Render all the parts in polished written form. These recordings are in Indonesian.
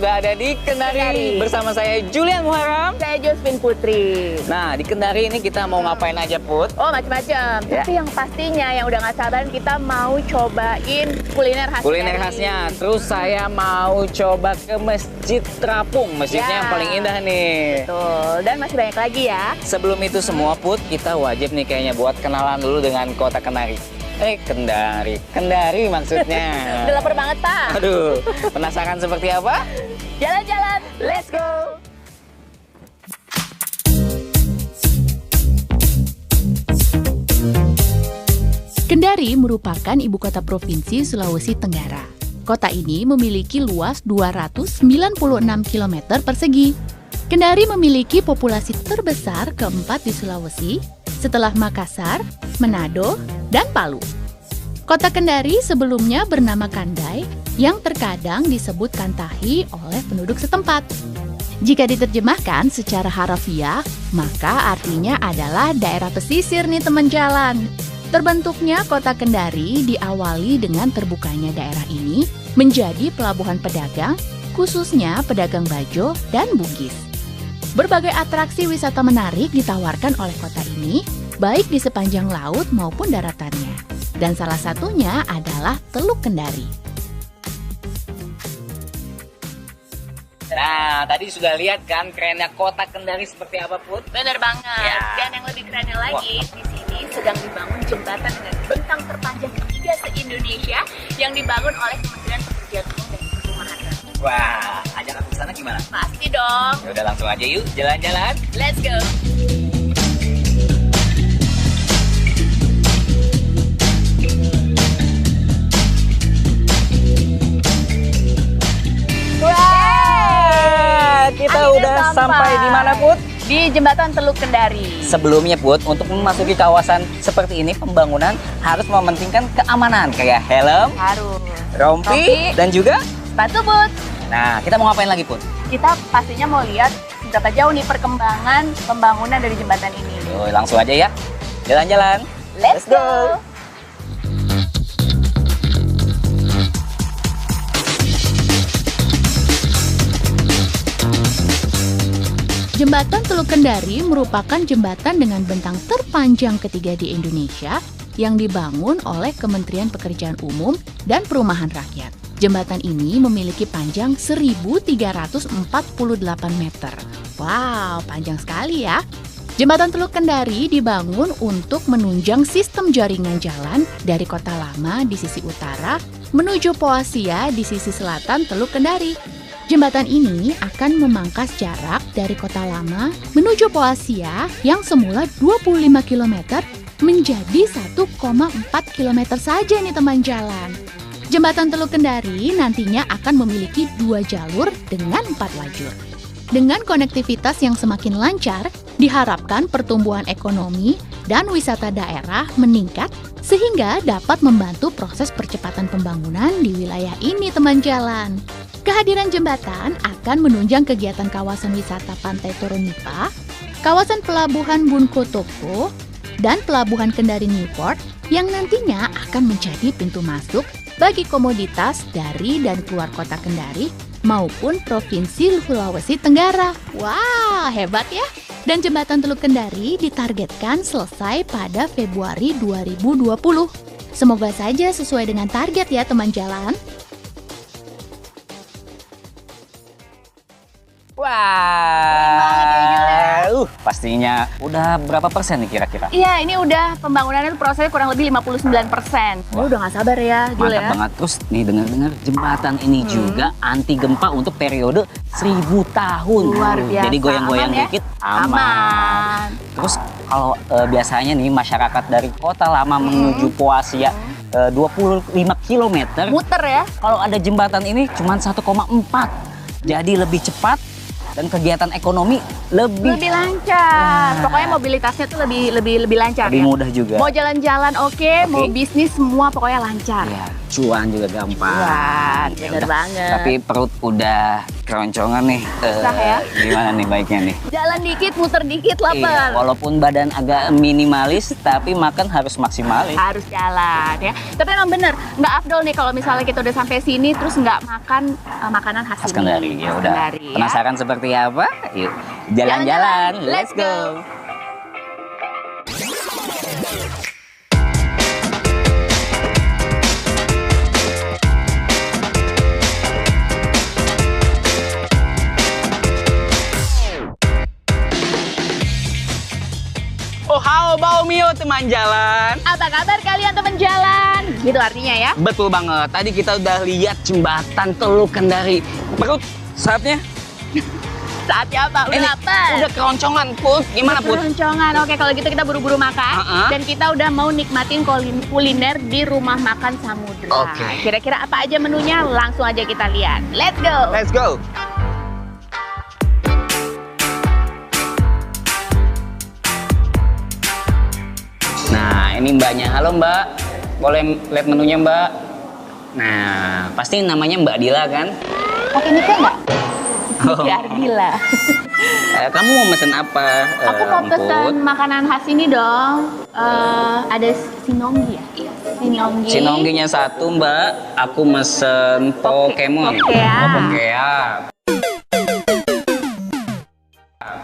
sudah ada di Kendari bersama saya Julian Muharram. Saya Josephine Putri. Nah, di Kendari ini kita mau ngapain aja, Put? Oh, macam-macam. Ya. Tapi yang pastinya yang udah nggak sabaran kita mau cobain kuliner khas. Kuliner khasnya. Terus saya mau coba ke Masjid Terapung. Masjidnya yang paling indah nih. Betul. Dan masih banyak lagi ya. Sebelum itu semua, Put, kita wajib nih kayaknya buat kenalan dulu dengan kota Kendari. Kendari maksudnya. Udah lapar banget, Pak. Aduh, penasaran seperti apa? Jalan-jalan, let's go. Kendari merupakan ibu kota provinsi Sulawesi Tenggara. Kota ini memiliki luas 296 km persegi. Kendari memiliki populasi terbesar keempat di Sulawesi, setelah Makassar, Manado, dan Palu. Kota Kendari sebelumnya bernama Kandai, yang terkadang disebut Kantahi oleh penduduk setempat. Jika diterjemahkan secara harafiah, maka artinya adalah daerah pesisir nih teman jalan. Terbentuknya kota Kendari diawali dengan terbukanya daerah ini menjadi pelabuhan pedagang, khususnya pedagang bajo dan Bugis. Berbagai atraksi wisata menarik ditawarkan oleh kota ini, baik di sepanjang laut maupun daratannya. Dan salah satunya adalah Teluk Kendari. Nah, tadi sudah lihat kan kerennya kota Kendari seperti apa, Put? Bener banget. Ya. Dan yang lebih kerennya lagi, di sini sedang dibangun jembatan dengan bentang terpanjang ketiga se-Indonesia yang dibangun oleh Kementerian Pekerjaan Umum dan Perumahan Rakyat. Wah, ajak aku ke sana gimana? Pasti dong. Ya udah langsung aja yuk, jalan-jalan. Let's go. Kita Akhirnya udah sampai di mana, Put? Di Jembatan Teluk Kendari. Sebelumnya, Put, untuk memasuki kawasan seperti ini, pembangunan harus mementingkan keamanan kayak helm, Harus. rompi, dan juga. Sepatu boot. Nah, kita mau ngapain lagi, Put? Kita pastinya mau lihat seberapa jauh nih perkembangan pembangunan dari jembatan ini. Yuk, langsung aja ya, jalan-jalan. Let's go. Jembatan Teluk Kendari merupakan jembatan dengan bentang terpanjang ketiga di Indonesia yang dibangun oleh Kementerian Pekerjaan Umum dan Perumahan Rakyat. Jembatan ini memiliki panjang 1.348 meter. Wow, panjang sekali ya. Jembatan Teluk Kendari dibangun untuk menunjang sistem jaringan jalan dari Kota Lama di sisi utara menuju Poasia di sisi selatan Teluk Kendari. Jembatan ini akan memangkas jarak dari Kota Lama menuju Poasia yang semula 25 km menjadi 1,4 km saja nih teman jalan. Jembatan Teluk Kendari nantinya akan memiliki 2 jalur dengan 4 lajur. Dengan konektivitas yang semakin lancar, diharapkan pertumbuhan ekonomi dan wisata daerah meningkat sehingga dapat membantu proses percepatan pembangunan di wilayah ini teman jalan. Kehadiran jembatan akan menunjang kegiatan kawasan wisata Pantai Toronipa, kawasan pelabuhan Bunkotoko, dan pelabuhan Kendari Newport yang nantinya akan menjadi pintu masuk bagi komoditas dari dan keluar kota Kendari maupun Provinsi Sulawesi Tenggara. Wah, hebat ya! Dan jembatan Teluk Kendari ditargetkan selesai pada Februari 2020. Semoga saja sesuai dengan target ya teman jalan. Wah, pastinya udah berapa persen nih kira-kira? Iya, ini udah pembangunannya itu prosesnya kurang lebih 59%. Ini udah nggak sabar ya, Jul Mantap ya. banget. Terus nih dengar-dengar jembatan ini juga anti gempa untuk periode 1000 tahun. Luar biasa. Jadi goyang-goyang Aman ya? dikit Aman. Terus kalau biasanya nih masyarakat dari Kota Lama menuju Poasia 25 km. Muter ya. Kalau ada jembatan ini cuma 1,4. Jadi lebih cepat dan kegiatan ekonomi Lebih lancar. Nah. Pokoknya mobilitasnya tuh lebih lancar lebih ya. mudah juga. Mau jalan-jalan oke, mau bisnis semua pokoknya lancar. Ya, cuan juga gampang. Wah, Ya bener udah. banget. Tapi perut udah keroncongan nih. Susah ya? Gimana nih baiknya nih? Jalan dikit, muter dikit, Iya, lapar. walaupun badan agak minimalis, tapi makan harus maksimalis. Harus jalan ya. Tapi emang bener, nggak afdol nih kalau misalnya kita udah sampai sini terus nggak makan makanan khas Khas sini. Kendari, ya udah. Kendari, ya. Penasaran seperti apa? Yuk, jalan-jalan. Let's go. Oh, how about Mio teman jalan? Apa kabar kalian teman jalan? Gitu artinya ya. Betul banget. Tadi kita udah lihat jembatan Teluk Kendari. Perut saatnya? Saatnya apa? Udah lapar. Udah keroncongan, Put. Gimana, Put? Keroncongan. Oke, kalau gitu kita buru-buru makan. Dan kita udah mau nikmatin kuliner di Rumah Makan Samudra. Oke. Kira-kira apa aja menunya? Langsung aja kita lihat. Let's go. Let's go. Nah, ini mbaknya. Halo mbak, boleh lihat menunya mbak? Nah, pasti namanya Mbak Dila kan? Pakai nikah nggak? Oh. Biar Dila. Kamu mau mesen apa? Aku mau Emput? pesen makanan khas ini dong. Ada sinonggi ya? Iya, sinonggi. Sinongginya satu mbak, aku mesen Pokemon. Pokea. Oh, Pokea.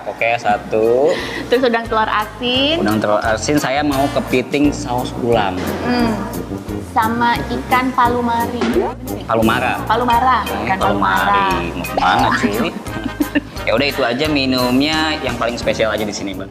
Pokea satu. Terus udang telur asin. Udang telur asin, saya mau kepiting saus ulam. Sama ikan palumari. Palumara. Palumara. Ikan palumara. Mau kemana cuy? Ya udah itu aja minumnya yang paling spesial aja di sini, Bang.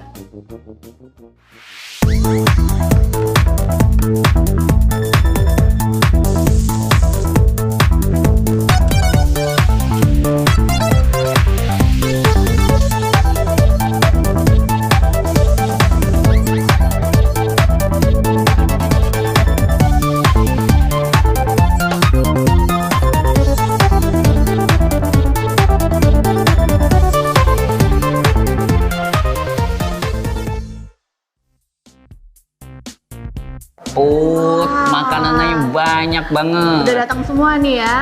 Makanannya banyak banget. Udah datang semua nih ya.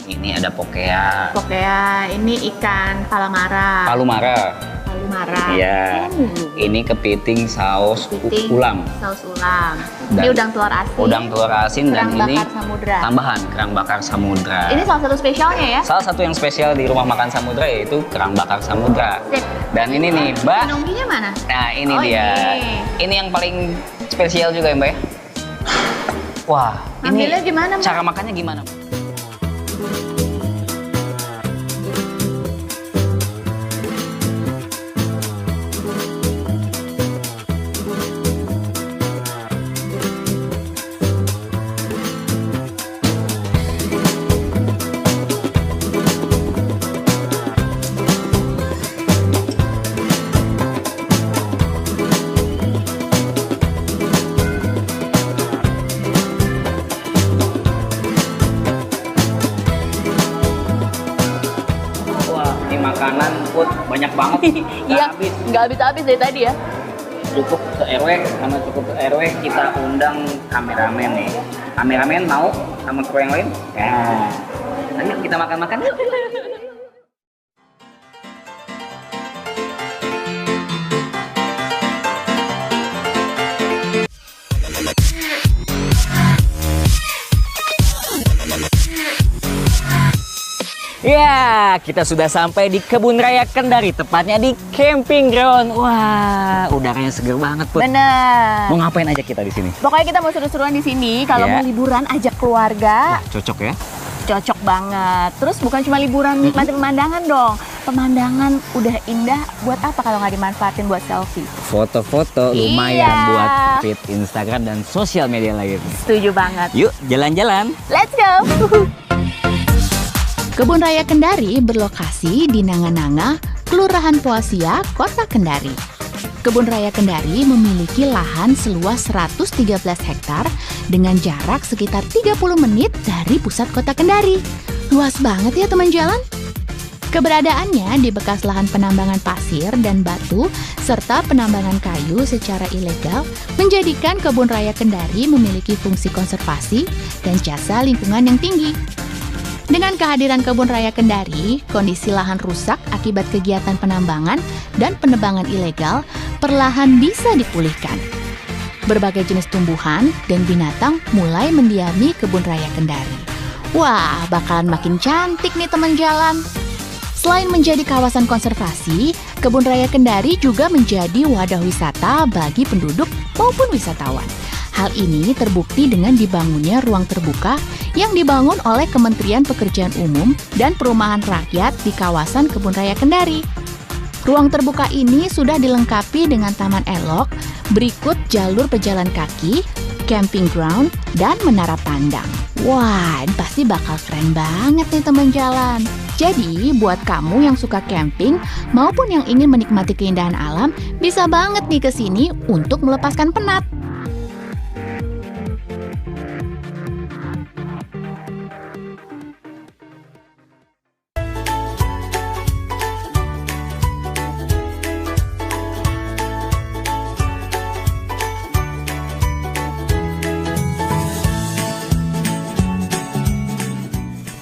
Ini ada Pokea. Pokea, ini ikan palamara. Palumara. Palumara. Iya. Ini kepiting saus Kepiting, ulam. Saus ulam. Dan Ini udang telur asin. Udang telur asin dan Kerang ini bakar samudra. tambahan kerang bakar samudra. Ini salah satu spesialnya ya. Salah satu yang spesial di Rumah Makan Samudra yaitu kerang bakar samudra. Sip. Dan ini nih, Mbak. Sinongginya mana? Nah, ini Oh, dia. Ini yang paling spesial juga ya, Mbak. Wah, Ambilnya ini gimana, Mbak? cara makannya gimana? Makanan Put banyak banget. Iya, nggak habis-habis dari tadi ya. Cukup ke RW, karena cukup ke RW kita undang kameramen nih. Kameramen mau sama kru yang lain? Ya. Ayo kita makan-makan yuk. Ya, kita sudah sampai di Kebun Raya Kendari, tepatnya di camping ground. Wah, udaranya seger banget, Put. Bener. Mau ngapain aja kita di sini? Pokoknya kita mau seru-seruan di sini. Kalau Ya. mau liburan ajak keluarga, Cocok ya? cocok banget. Terus bukan cuma liburan nikmatin pemandangan dong. Pemandangan udah indah, buat apa kalau nggak dimanfaatin buat selfie? Foto-foto lumayan Iya. buat feed Instagram dan sosial media lain. Setuju banget. Yuk, jalan-jalan. Let's go. Kebun Raya Kendari berlokasi di Nanga-Nanga, Kelurahan Poasia, Kota Kendari. Kebun Raya Kendari memiliki lahan seluas 113 hektar dengan jarak sekitar 30 menit dari pusat kota Kendari. Luas banget ya teman jalan? Keberadaannya di bekas lahan penambangan pasir dan batu serta penambangan kayu secara ilegal menjadikan Kebun Raya Kendari memiliki fungsi konservasi dan jasa lingkungan yang tinggi. Dengan kehadiran Kebun Raya Kendari, kondisi lahan rusak akibat kegiatan penambangan dan penebangan ilegal perlahan bisa dipulihkan. Berbagai jenis tumbuhan dan binatang mulai mendiami Kebun Raya Kendari. Wah, bakalan makin cantik nih teman jalan. Selain menjadi kawasan konservasi, Kebun Raya Kendari juga menjadi wadah wisata bagi penduduk maupun wisatawan. Hal ini terbukti dengan dibangunnya ruang terbuka yang dibangun oleh Kementerian Pekerjaan Umum dan Perumahan Rakyat di kawasan Kebun Raya Kendari. Ruang terbuka ini sudah dilengkapi dengan taman elok, berikut jalur pejalan kaki, camping ground, dan menara pandang. Wah, ini pasti bakal keren banget nih teman jalan. Jadi, buat kamu yang suka camping maupun yang ingin menikmati keindahan alam, bisa banget nih ke sini untuk melepaskan penat.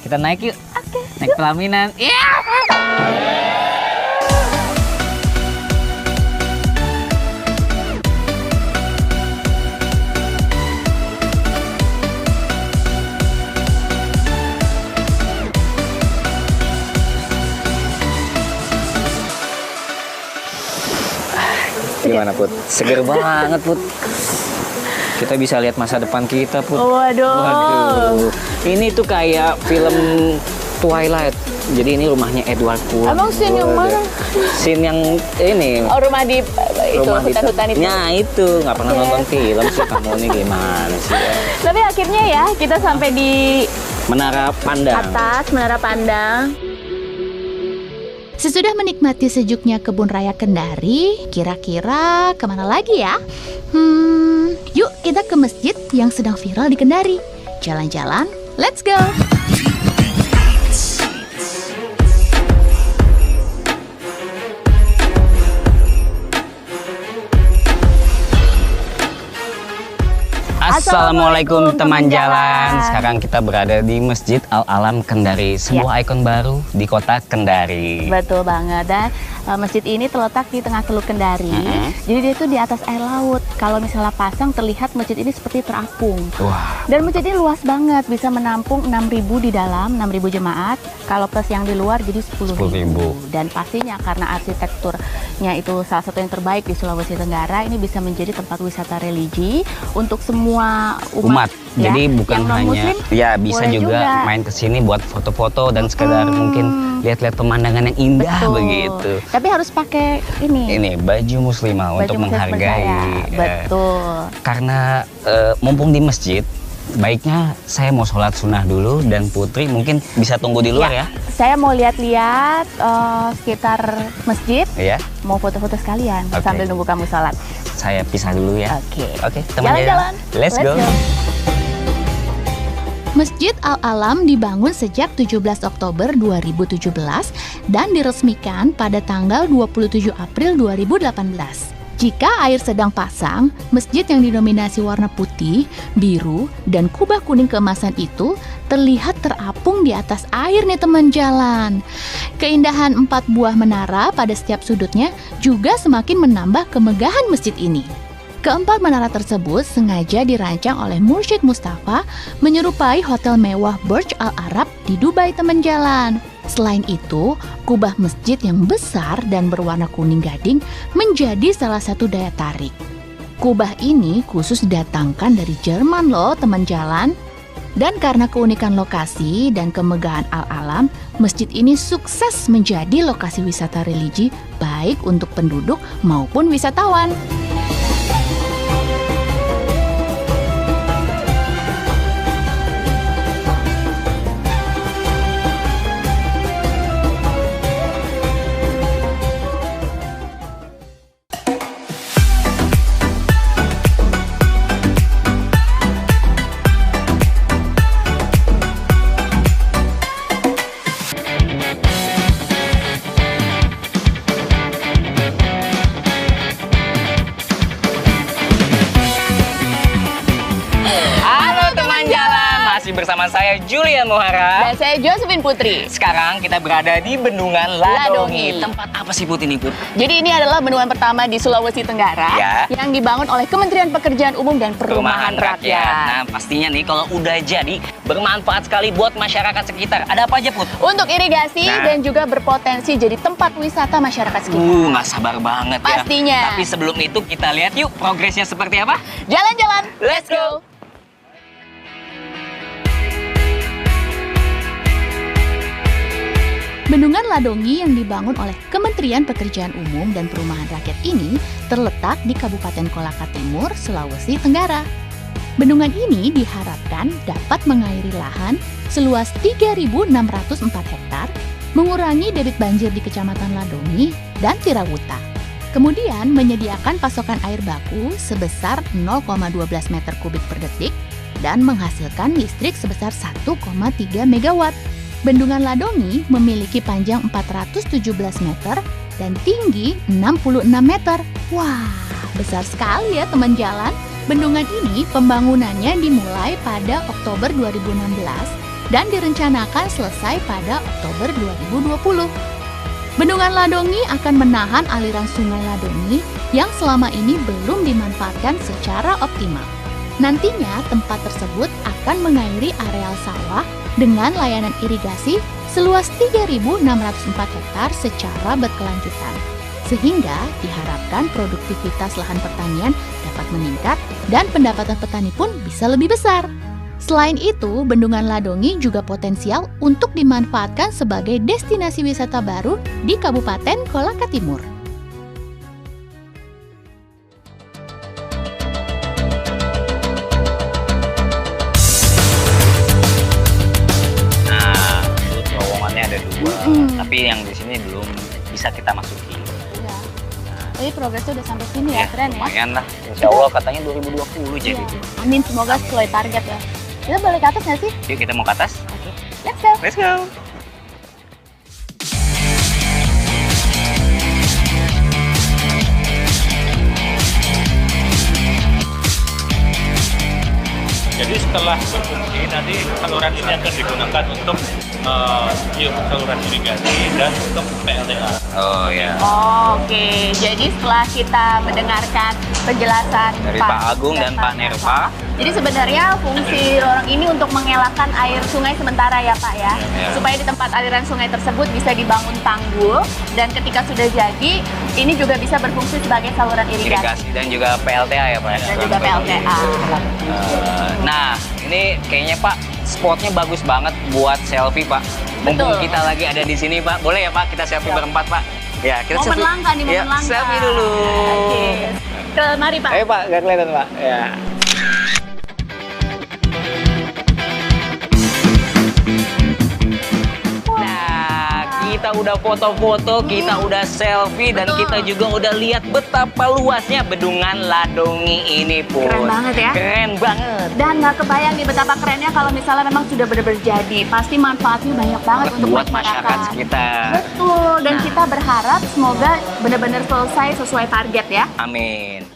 Kita naik yuk. Naik pelaminan. Gimana Put? Seger banget Put. Kita bisa lihat masa depan kita Put. Waduh. Ini tuh kayak film Twilight. Jadi ini rumahnya Edward Cullen. Emang scene yang mana? Scene yang ini. Oh, rumah di itu Rumah di hutan-hutan itu. Ya itu, nggak pernah nonton film sih kamu ini gimana sih ya. Tapi akhirnya ya kita sampai di Menara Pandang. atas Menara Pandang. Sesudah menikmati sejuknya Kebun Raya Kendari, kira-kira kemana lagi ya? Yuk kita ke masjid yang sedang viral di Kendari. Jalan-jalan, let's go! Assalamualaikum teman jalan. Sekarang kita berada di Masjid Al-Alam Kendari, sebuah ikon baru di kota Kendari. Betul banget. Dan masjid ini terletak di tengah Teluk Kendari. Jadi dia itu di atas air laut. Kalau misalnya pasang terlihat masjid ini seperti terapung. Wah. Dan masjid ini luas banget, bisa menampung 6.000 di dalam, 6.000 jemaat. Kalau plus yang di luar jadi 10.000. Dan pastinya karena arsitekturnya itu salah satu yang terbaik di Sulawesi Tenggara, ini bisa menjadi tempat wisata religi untuk semua umat. Ya, jadi bukan yang hanya non-muslim, ya bisa juga main ke sini buat foto-foto dan sekedar mungkin lihat-lihat pemandangan yang indah. Betul. Begitu. Tapi harus pakai ini baju muslimah untuk muslim menghargai. percaya. Betul. Karena mumpung di masjid, baiknya saya mau sholat sunnah dulu dan Putri mungkin bisa tunggu di luar ya. Saya mau lihat-lihat sekitar masjid. Ya. Mau foto-foto sekalian sambil nunggu kamu sholat. Saya pisah dulu ya. Oke. Teman Jalan-jalan. Let's go. Masjid Al-Alam dibangun sejak 17 Oktober 2017 dan diresmikan pada tanggal 27 April 2018. Jika air sedang pasang, masjid yang didominasi warna putih, biru, dan kubah kuning keemasan itu terlihat terapung di atas air nih teman jalan. Keindahan 4 buah menara pada setiap sudutnya juga semakin menambah kemegahan masjid ini. Keempat menara tersebut sengaja dirancang oleh Mursyid Mustafa menyerupai hotel mewah Burj Al Arab di Dubai teman jalan. Selain itu, kubah masjid yang besar dan berwarna kuning gading menjadi salah satu daya tarik. Kubah ini khusus didatangkan dari Jerman loh teman jalan. Dan karena keunikan lokasi dan kemegahan Al-Alam, masjid ini sukses menjadi lokasi wisata religi baik untuk penduduk maupun wisatawan. bersama saya Julian Mohara. Dan saya Josephine Putri. Sekarang kita berada di Bendungan Ladongi. Ladongi. Tempat apa sih Put ini Put? Jadi ini adalah bendungan pertama di Sulawesi Tenggara Ya. yang dibangun oleh Kementerian Pekerjaan Umum dan Perumahan Rakyat. Nah pastinya nih kalau udah jadi bermanfaat sekali buat masyarakat sekitar. Ada apa aja Put? Untuk irigasi Nah. dan juga berpotensi jadi tempat wisata masyarakat sekitar. Nggak sabar banget ya. Pastinya. Tapi sebelum itu kita lihat yuk progresnya seperti apa. Jalan-jalan, Let's go. Bendungan Ladongi yang dibangun oleh Kementerian Pekerjaan Umum dan Perumahan Rakyat ini terletak di Kabupaten Kolaka Timur, Sulawesi Tenggara. Bendungan ini diharapkan dapat mengairi lahan seluas 3.604 hektar, mengurangi debit banjir di Kecamatan Ladongi dan Tirawuta. Kemudian menyediakan pasokan air baku sebesar 0,12 meter kubik per detik dan menghasilkan listrik sebesar 1,3 megawatt. Bendungan Ladongi memiliki panjang 417 meter dan tinggi 66 meter. Wah, besar sekali ya teman jalan. Bendungan ini pembangunannya dimulai pada Oktober 2016 dan direncanakan selesai pada Oktober 2020. Bendungan Ladongi akan menahan aliran sungai Ladongi yang selama ini belum dimanfaatkan secara optimal. Nantinya tempat tersebut akan mengairi areal sawah dengan layanan irigasi seluas 3.604 hektar secara berkelanjutan. Sehingga diharapkan produktivitas lahan pertanian dapat meningkat dan pendapatan petani pun bisa lebih besar. Selain itu, Bendungan Ladongi juga potensial untuk dimanfaatkan sebagai destinasi wisata baru di Kabupaten Kolaka Timur. Tapi yang di sini belum bisa kita masuki. Iya. Tapi progresnya udah sampai sini ya, keren ya. Lumayan lah. Insya Allah katanya 2020 jadi. Iya. Amin, semoga sesuai target ya. Kita balik ke atas nggak sih? Yuk kita mau ke atas. Oke, let's go. Let's go. Jadi setelah berfungsi nanti saluran ini akan digunakan untuk saluran irigasi dan untuk PLTA. Oh ya. Oke, jadi setelah kita mendengarkan penjelasan Dari Pak Agung dan Pak Nerva. Jadi sebenarnya fungsi lorong ini untuk mengelakkan air sungai sementara ya Pak ya. Ya. Supaya di tempat aliran sungai tersebut bisa dibangun tanggul dan ketika sudah jadi ini juga bisa berfungsi sebagai saluran irigasi. Irigasi dan juga PLTA ya Pak. Dan juga PLTA. Nah, ini kayaknya Pak spotnya bagus banget buat selfie Pak. Mumpung Betul. kita lagi ada di sini Pak, boleh ya Pak kita selfie berempat Pak? Ya, kita Momen langka nih, momen Ya, langka. selfie dulu. Oke. Mari Pak. Ayo Pak, nggak kelihatan Pak. Ya. Kita udah foto-foto, kita udah selfie, dan Betul. kita juga udah lihat betapa luasnya Bendungan Ladongi ini pun. Keren banget ya. Keren banget. Dan nggak kebayang nih betapa kerennya kalau misalnya memang sudah benar-benar jadi. Pasti manfaatnya banyak banget untuk Buat masyarakat sekitar. Betul, dan Nah. kita berharap semoga benar-benar selesai sesuai target ya. Amin.